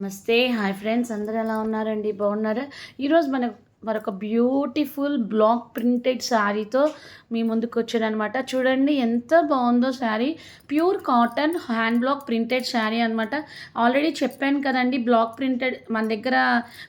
నమస్తే. Hi friends, అందరూ ఎలా ఉన్నారండి? బాగున్నారా? ఈరోజు మరొక బ్యూటిఫుల్ బ్లాక్ ప్రింటెడ్ శారీతో మీ ముందుకొచ్చాననమాట. చూడండి ఎంత బాగుందో sari. Pure cotton hand block printed sari అనమాట. ఆల్రెడీ చెప్పాను కదండి, బ్లాక్ ప్రింటెడ్ మన దగ్గర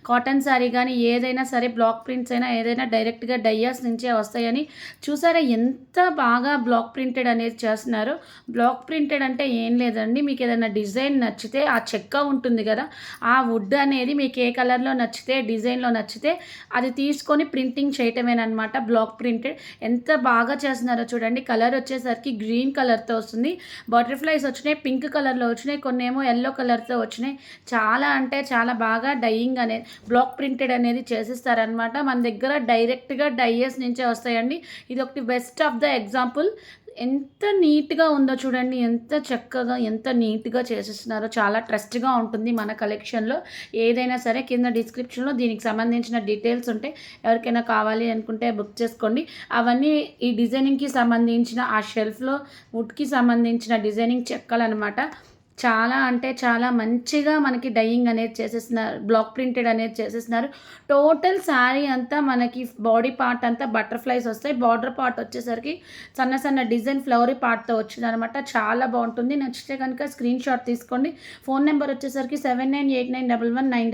కాటన్ శారీ కానీ ఏదైనా సరే బ్లాక్ ప్రింట్స్ అయినా ఏదైనా డైరెక్ట్గా డయ్యాస్ నుంచే వస్తాయని. చూసారా ఎంత బాగా బ్లాక్ ప్రింటెడ్ అనేది చేస్తున్నారు. బ్లాక్ ప్రింటెడ్ అంటే ఏం లేదండి, మీకు ఏదైనా డిజైన్ నచ్చితే ఆ చెక్క ఉంటుంది కదా, ఆ వుడ్ అనేది మీకు ఏ కలర్లో నచ్చితే డిజైన్లో నచ్చితే అది తీసుకొని ప్రింటింగ్ చేయటమేనమాట బ్లాక్ ప్రింటెడ్. ఎంత బాగా చేస్తున్నారో చూడండి. కలర్ వచ్చేసరికి గ్రీన్ కలర్తో వస్తుంది. బటర్ఫ్లైస్ వచ్చినాయి, పింక్ కలర్లో వచ్చినాయి, కొన్ని ఏమో ఎల్లో కలర్తో వచ్చినాయి. చాలా అంటే చాలా బాగా డైయింగ్ అనేది బ్లాక్ ప్రింటెడ్ అనేది చేసిస్తారనమాట. మన దగ్గర డైరెక్ట్గా డైయర్స్ నుంచే వస్తాయండి. ఇది ఒకటి బెస్ట్ ఆఫ్ ద ఎగ్జాంపుల్. ఎంత నీట్గా ఉందో చూడండి, ఎంత చక్కగా ఎంత నీట్గా చేసేస్తున్నారో. చాలా ట్రస్ట్గా ఉంటుంది మన కలెక్షన్లో. ఏదైనా సరే కింద డిస్క్రిప్షన్లో దీనికి సంబంధించిన డీటెయిల్స్ ఉంటాయి. ఎవరికైనా కావాలి అనుకుంటే బుక్ చేసుకోండి. అవన్నీ ఈ డిజైనింగ్కి సంబంధించిన ఆ షెల్ఫ్లో వుడ్కి సంబంధించిన డిజైనింగ్ చెక్కలనమాట. చాలా అంటే చాలా మంచిగా మనకి డైయింగ్ అనేది చేసేస్తున్నారు, బ్లాక్ ప్రింటెడ్ అనేది చేసేస్తున్నారు. టోటల్ శారీ అంతా మనకి బాడీ పార్ట్ అంతా బటర్ఫ్లైస్ వస్తాయి. బార్డర్ పార్ట్ వచ్చేసరికి సన్న సన్న డిజైన్ ఫ్లవరీ పార్ట్తో వచ్చిందనమాట. చాలా బాగుంటుంది. నచ్చితే కనుక స్క్రీన్ షాట్ తీసుకోండి. ఫోన్ నెంబర్ వచ్చేసరికి 79891199